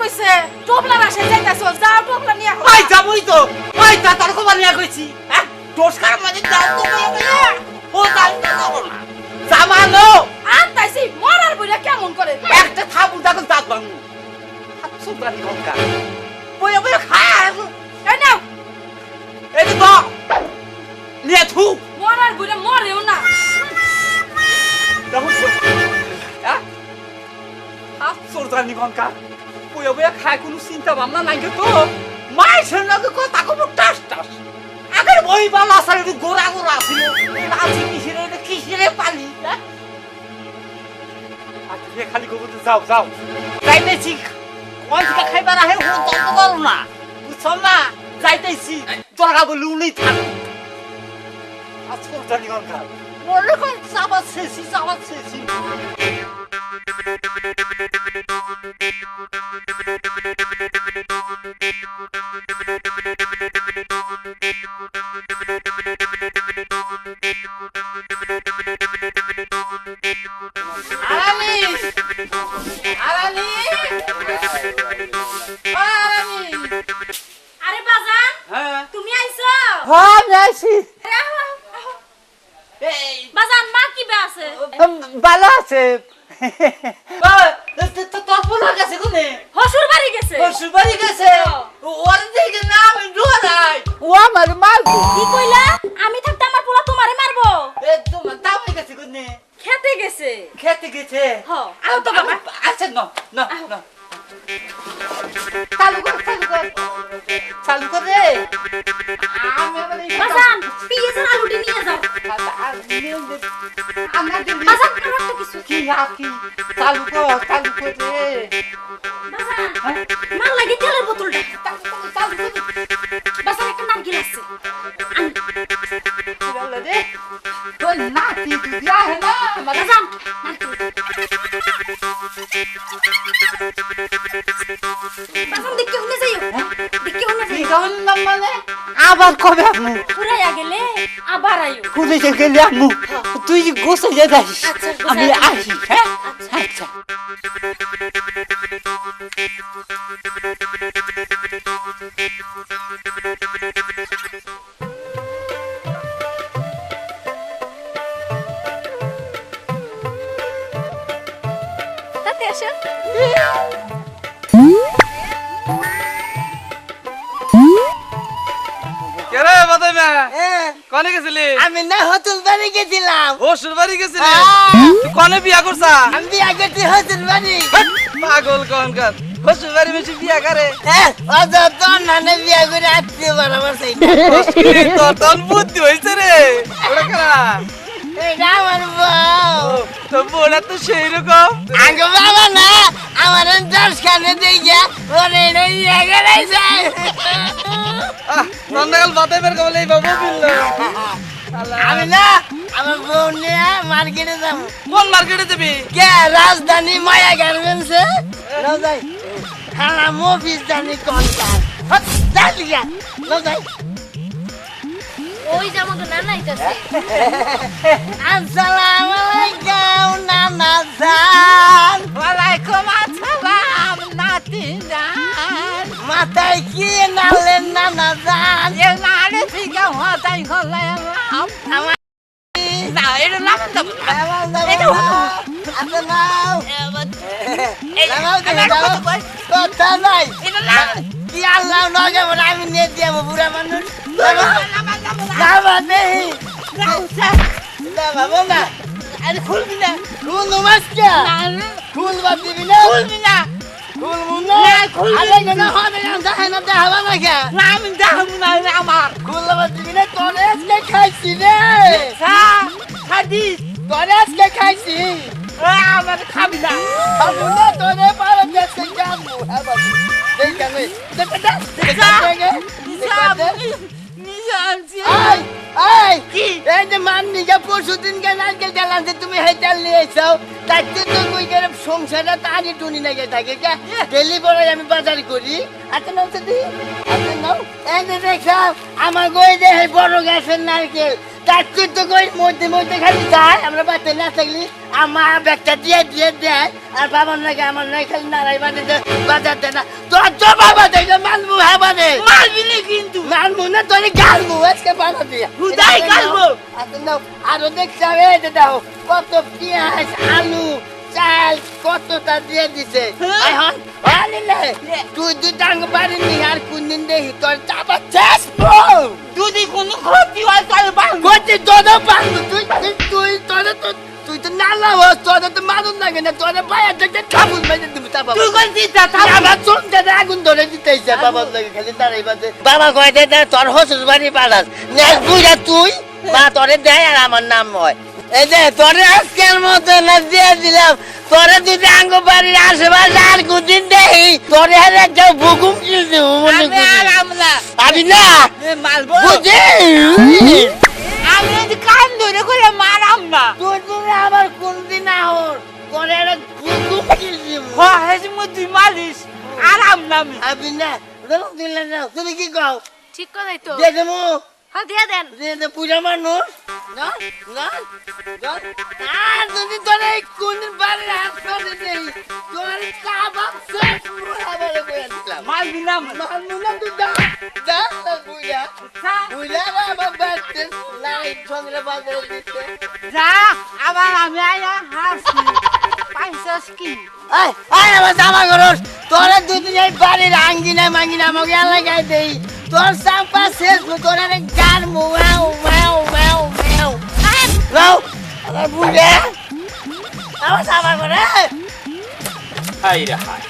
কইছে টোপলা রাশে যাইতাছো যাও টোপলা নিয়া ওই যাবই তো ওই তা তোর কো বানিয়া কইছি হ্যাঁ দোষকার মাঝে যাও তো ও যাই না যাব না জামানো আনতাইছি মরার বইরা কেমন করে একটা থাবু দাও দাঁত ভাঙু হাত সুদানি গঙ্গা বই বই খায় এই নাও এই তো নিয়ে থু মরার বইরা মরেও না দেখো হ্যাঁ হাত সুদানি গঙ্গা বই বই খায় কোনো চিন্তা ভাবনা নাই তো মাইছেন না কথা কব টাস টাস আগের বই বালা সারে গোরা গোরা ছিল লাচি কিসিরে পালি হ্যাঁ আজকে খালি কবু যাও যাও যাইতেছি কোন থেকে খাইবার আহে ও তত করো না বুঝছ না যাইতেছি তোরা বলি উনি থাক আজকে জানি কোন কাজ মনে কোন সাবাত শেষি আরে বাজান তুমি আইছো হ্যাঁ যাইছি বাজান মা কি বে আছে ভালো আছে তোর পোলা গেছে কোনে হসুর বাড়ি গেছে সুপারি গেছে ওর দিকে নাম ডোরাই ও আমার মারবো কি কইলা আমি থাকতে আমার পোলা তোমারে মারবো এ তোমার দাম গেছে কোনে খেতে গেছে খেতে গেছে হ্যাঁ আও তো বাবা আচ্ছা না চালু কর রে বাজান পিয়েছের আলুটি নিয়ে যাও বাজান আমার তো কিছু কি চালু কর রে বাজান মাল লাগি তেলের বোতলটা বাজান একটা নারকেল আছে রে তোর নাতি দুদিয়া হে না বাজান বাজান দেখে হুনে যাইও দেখে হুনে যাইও মানে আবার কবে আমু পুরাইয়া গেলে আবার আইও কুড়ি গেলে আমু তুই গোসল যে যাস আচ্ছা, আমি গোসল আসি হ্যাঁ আচ্ছা তাতে আসো কেরে বাদাই মা কোনে গেছিলি আমি না হোটেল বাড়ি গেছিলাম হোসুর বাড়ি গেছিলি তুই কোনে বিয়া করছা আমি বিয়া করছি হোটেল বাড়ি পাগল কোনকার হোসুর বাড়ি বেশি বিয়া করে অত তোর নানে বিয়া করে আসতে বরাবর সেই তোর তোর বুদ্ধি হইছে রে ওটা কেনা এটা আমার বউ তো বোনা তো সেই রকম আগে বাবা না আমার দশ খানে দেখে ওরে এটা বিয়া করাইছে নন্দাকাল বাদাই বের কবলে এই বাবু বিল্ল আমি না আমার বউ নিয়ে মার্কেটে যাবো কোন মার্কেটে যাবি কে রাজধানী মায়া গার্মেন্টসে যাই হ্যাঁ মফিস জানি কোনটা যাই ওই জামা তো নানা আইতাছে আসসালামু আলাইকুম নানা জান ওয়ালাইকুম আসসালাম নাতি জান মাথায় কি নালেন নানা জান এ নারে থেকে হতাই হলে আমার না এটা নাম দাও এটা হলো আপনি নাও কথা নাই এটা নাম কি আল্লাহ নগে বলে আমি নিয়ে যাবো বুড়া মানুষ যাবা নেই যাবা না আরে খুলবি না খুল নমস্কা খুল বাদ দিবি না খুলবি না খুলবো না আরে কেন হবে না দেখে না দেখাবা না কে না আমি যাবো না আমার খুল বাদ দিবি না তোর আজকে খাইছি রে হাদিস তোর আজকে খাইছি আমার খাবি না খাবো না তোরে পারে দেখতে যাবো হ্যাঁ বাবু দেখে নেই দেখে কি এই যে মান নিজে পরশুদিন কে নারকেল গেলাম যে তুমি হেঁটাল নিয়ে এসো তাতে তো কই করে সংসারটা তারই টুনি নাকি থাকে কে ডেলি পরে আমি বাজার করি আচ্ছা নাও তো দি আচ্ছা নাও এই যে দেখলাম আমার গই যে বড় গাছের নারকেল তার তো কই মধ্যে মধ্যে খালি যায় আমরা বাড়িতে না থাকলি আমার ব্যাগটা দিয়ে দেয় আর বাবার নাকি আমার নাই খালি নাড়াই মানে বাজার দেয় না তোর তো বাবা দেখলে মালবো হ্যাঁ মানে মারবি না কিন্তু মালবো না তোর গালবো আজকে বানা দিয়ে হুদাই গালবো। আরো দেখতে হবে এই যে দেখো কত পেঁয়াজ আলু চাল কতটা দিয়ে দিছে এখন আনিলে তুই দুটাঙ্গ পারিনি আর কোনদিন দেখি তোর চাপা শেষ যদি কোনো ক্ষতি হয় তাহলে বাংলা গতি তোদের পারবো তুই তো নালা হস তোদের তো মানুষ লাগে না তোদের বাইরে থেকে ঠাকুর মেজে দিবি তা বাবা তুই বলছিস তা আমার চুনতে আগুন ধরে দিতেইছে বাবার লাগে খালি দাঁড়াই বাদে বাবা কয় দে তোর হসুর বাড়ি পালাস নেক্সট বুঝা তুই বা তোরে দেয় আর আমার নাম হয় এই যে তোরে আজকের মতো না দিয়ে দিলাম তোরে যদি আঙ্গ বাড়ির আশেপাশে আর কোনদিন দেখি তোরে আর একটা ভুকুম কিনতে আমি না মারবো বুঝি আমি যদি কান ধরে করে মারাম না তুই তুমি আবার কোনদিন আহর তোরে আর ভুকুম কিনতে হেজি তুই মারিস আরাম নামি আমি না দিলে না তুমি কি কও ঠিক কথাই তো দিয়ে দেবো হ্যাঁ দিয়ে দেন দিয়ে পূজা মানুষ না না আর যদি তোরে কোনদিন বাড়ির হাত করে দেই তোর কাবাব শেষ পুরাবারে করে দিলাম মারবি না মানু না তুই দা পূজা পূজা বাবা বাড়তে লাইট সঙ্গে বাজারে দিতে যা আবার আমি আয়া হাসি পাইছস কি আয় আয় আমার জামা করস তোরে দুদিন এই বাড়ির আঙ্গিনা মাঙ্গিনা আমাকে লাগাই দেই তোর সাম্পা শেষ তোর আরে গান মুয়াও মাও মাও মাও লাও আমার বুঝে আমার জামা করে হাই রে হাই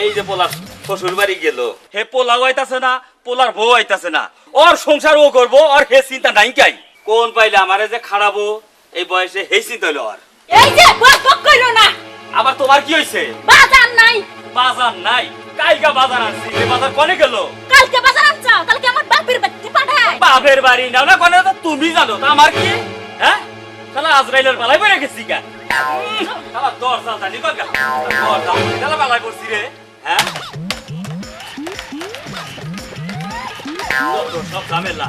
এই যে পোলার শ্বশুর বাড়ি গেল হে পোলাও আইতাছে না পোলার বউ আইতাছে না ওর সংসার ও করবো আর হে চিন্তা নাই কাই কোন পাইলে আমারে যে খাড়াবো এই বয়সে হে চিন্তা হইলো আর এই যে বক বক কইরো না আবার তোমার কি হইছে বাজার নাই বাজার নাই কাইগা বাজার আনছি এই বাজার কোনে গেল কালকে বাজার আনছো কালকে আমার বাপের বাড়ি পাঠায় বাপের বাড়ি নাও না কোনে তো তুমি জানো তা আমার কি হ্যাঁ শালা আজরাইলের পালাই পড়ে গেছি গা শালা দরজা জানি কর গা দরজা শালা পালাই পড়ছি রে হ্যাঁ সব ঝামেলা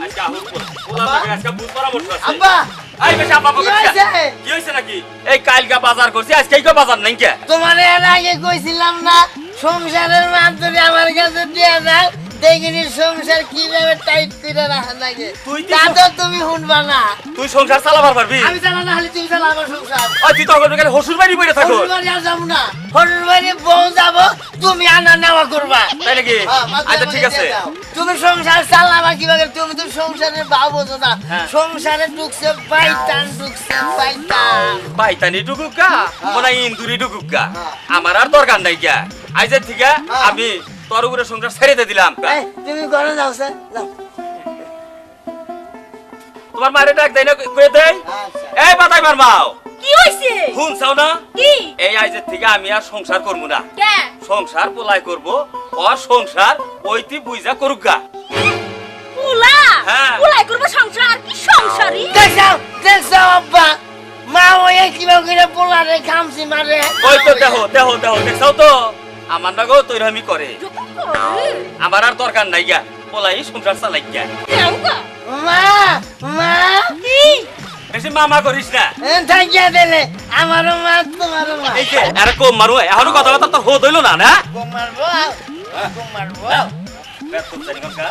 আজকে আহুল পোলা থেকে আজকে বুঝ পরামর্শ আছে আব্বা আই বেশি আব্বা কি হইছে? কি হইছে নাকি এই কালকা বাজার করছি আজকে কি বাজার নাই কে তোমার এর আগে কইছিলাম না সংসারের মাধ্যমে আমার কাছে দিয়ে দাও দেখিনি সংসার কিভাবে টাইট করে রাখা লাগে তুই তা তো তুমি শুনবা না তুই সংসার চালাবার পারবি আমি চালা না হলে তুমি চালা আমার সংসার ওই তুই তো ওখানে হসুর বাড়ি বইরে থাকো হরিবাড়ি আর যাবো না হরিবাড়ি বউ যাবো তুমি আনা নেওয়া করবা তাই নাকি হ্যাঁ, মাঝে আচ্ছা মাঝে ঠিক আছে দিয়ে দাও। তুমি সংসার চালাবা কিভাবে তুমি তো সংসারের ভাব বোঝো না হ্যাঁ। সংসারে ঢুকছে বাইটান ঢুকছে বাইটান বাইতানি ডুকুকা মনে ইন্দুরি ডুকুকা হ্যাঁ। আমার আর দরকার নাই গা আইজের থেকে হ্যাঁ। আমি তোর উপরে সংসার ছেড়ে দিয়ে দিলাম এই, তুমি ঘরে যাও স্যার যাও তোমার মারে ডাক দেয় না কয়ে দেয় আচ্ছা এই বাতাই মার মাও কি হইছে শুন চাও না কি এই আইজের থেকে আমি আর সংসার করবো না কে সংসার পোলাই করবো ওর সংসার ওইটি বুঝা করুক গা পুলা হ্যাঁ। পুলাই করব সংসার কি সংসারই দেখছো আব্বা মা ওই কিভাবে করে পোলারে খামছি মারে ওই তো দেখছো তো আমার নাগো তৈরি আমি করে আমার আর দরকার নাই গা পোলাই সংসার চালাই গা মা মা কি বেশি মামা করিস না থাকিয়া দিলে আমারও মা তোমারও মা এই যে আরে কম মারু এখনো কথাবার্তা তো হো দইলো না না মারবো মারবো বেতন জানি কাকা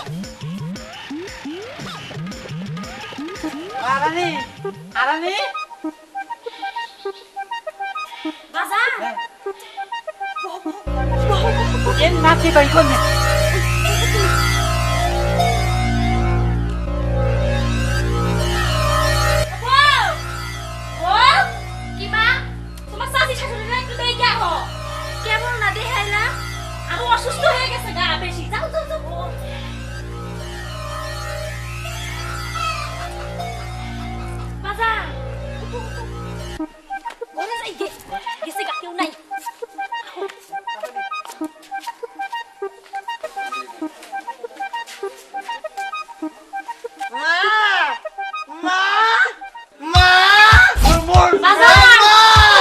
আরানি আরানি বাজার এন নাচি কই কোন কি মা তোমার শাশুড়ি শাশুড়ি একটু দেখে আহো কেমন না দেখাইলা আরো অসুস্থ হয়ে গেছে গা বেশি যাও যাও যাও বাজার ওরে যাই গেছে গা কেউ নাই মা মা মা বাজার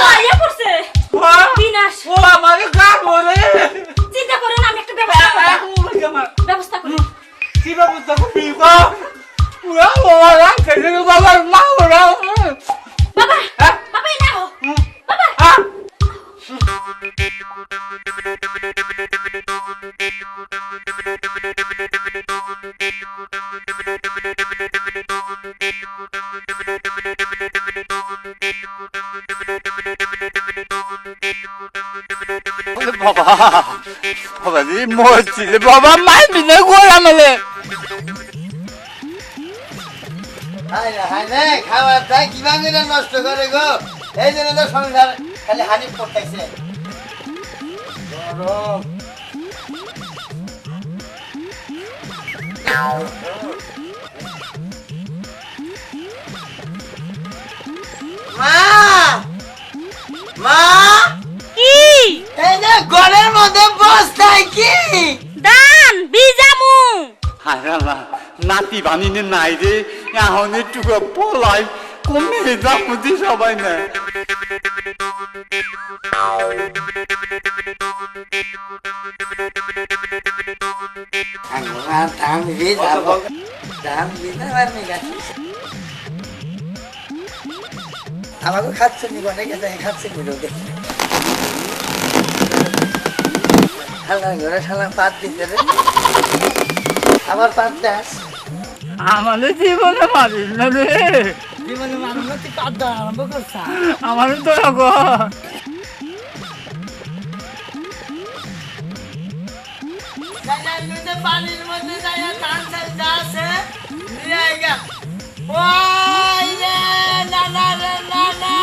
আইয়া পড়ছে বিনাশ ও আমাকে গা বলে চিন্তা করেন আমি একটা ব্যবস্থা করব ব্যবস্থা করি কি ব্যবস্থা করবি গো পুরা বাবা রাগ খেলে বাবার মা ওরা বাবা হ্যাঁ? বাবা এই নাও বাবা হ্যাঁ? বাবা বাবা রে মরছিল বাবা মারবি না গোলামলে হাই রে হাই রে খাওয়াটা কিভাবে নষ্ট করে গো এই জন্য তো সংসার খালি হানি পড়তেছে গরম মা মা কি এই যে ঘরের মধ্যে বসতাই কি দান বিজামু হায় আল্লাহ নাতি বানিনে নাই রে এখন একটু পলাই কমে যাবো সবাই না আমাকে খাচ্ছে নি বনে গেছে খাচ্ছে নি রোদে শালা ঘরে শালা পাত দিতে রে আবার পাত দাস আমাদের জীবনে মারিস না রে জীবনে মানুষ তুই পাত দেওয়া আরম্ভ করছা আমার তো পানির মধ্যে যাইয়া ধান চাল আছে নিয়ে আইগা ওই রে নানা রে নানা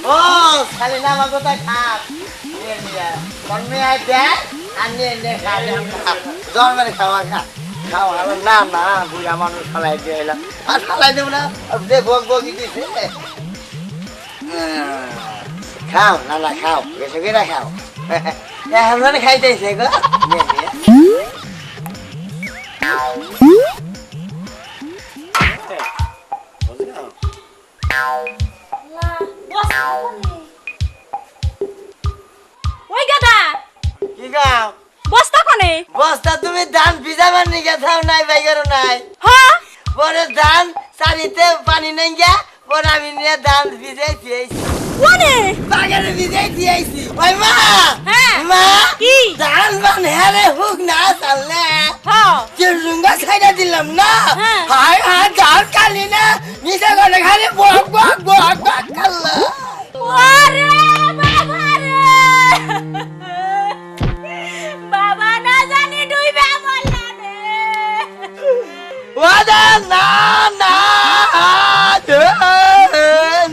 ও খালি নামা কোথায় খাপ নিয়ে নিয়ে কর্মে আয় দেখ আর নিয়ে নিয়ে খাবে জন্মের খাওয়া খা খাওয়া না না বুড়া মানুষ ফালাই দিয়ে এলাম আর ফালাই দেবো না দেখো বগি দিছে খাও না না খাও বেশি করে খাও এখন খাইতেছে গো নিয়ে নিয়ে ওই গাদা কি খাও বস্তা কোনে বস্তা তুমি ধান ভিজাবার নিগে থাও নাই বাইগর নাই হ্যাঁ পরে ধান চারিতে পানি নেই গিয়া পরে আমি নিয়ে ধান ভিজাই দিয়েছি কোনে বাগানে ভিজাই দিয়েছি ওই মা হ্যাঁ মা কি ধান বান হেরে হুক না চাললে হ্যাঁ চিরুঙ্গা ছাইড়া দিলাম না হ্যাঁ। হায় হায় ধান কালি না নিচে করে খালি বক বক বক বক কাল্লা ওরে বাবা রে বাবা না জানি ডুইবে মরলা রে ওদা না না দে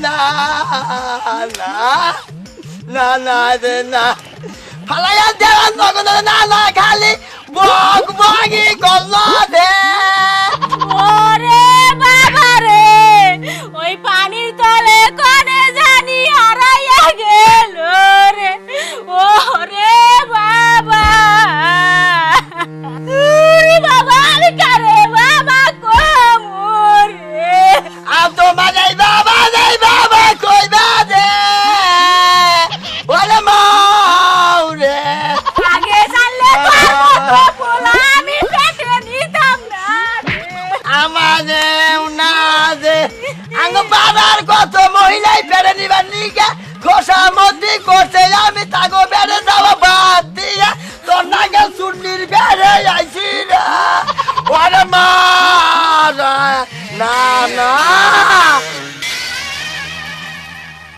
না না না না দে না ফালাইয়া দেওয়া নগদ না না খালি বক বগি গল্লা দে ওরে বাবা রে ওই পানির তলে কোনে জানি হারাইয়া গেল রে ওরে বাবা ওরে বাবা আমি কারে বাবা কোমরে আম তো মাজাই বাবা কই বাদে ওরে মাউরে আগে জানলে পারবো তো পোলা আমি পেটে নিতাম না রে। আমাদের না দে আঙ্গ বাবার কত মহিলাই বেড়ে নিবার নিগে খোসা মতি করছে আমি তাগো বেড়ে যাওয়া বাদ দিয়া তোর নাগে চুন্নির বেড়ে আইছি না ওরে মা না না